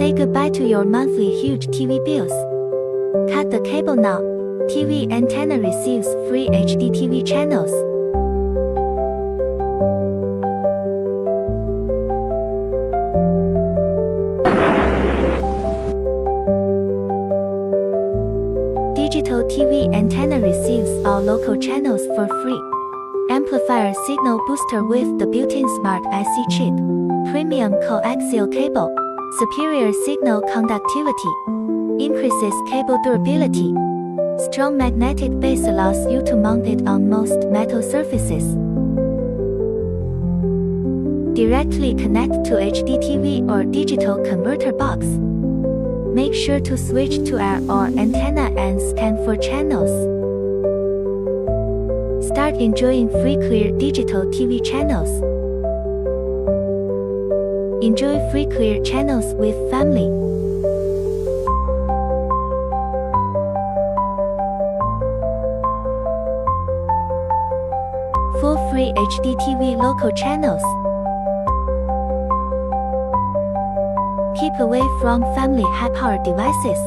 Say goodbye to your monthly huge TV bills. Cut the cable now. TV antenna receives free HDTV channels. Digital TV antenna receives all local channels for free. Amplifier signal booster with the built-in smart IC chip. Premium coaxial cable. Superior signal conductivity. Increases cable durability. Strong magnetic base allows you to mount it on most metal surfaces. Directly connect to HDTV or digital converter box. Make sure to switch to air or antenna and scan for channels. Start enjoying free clear digital TV channels. Enjoy free clear channels with family. Full free HDTV local channels. Keep away from family high-power devices.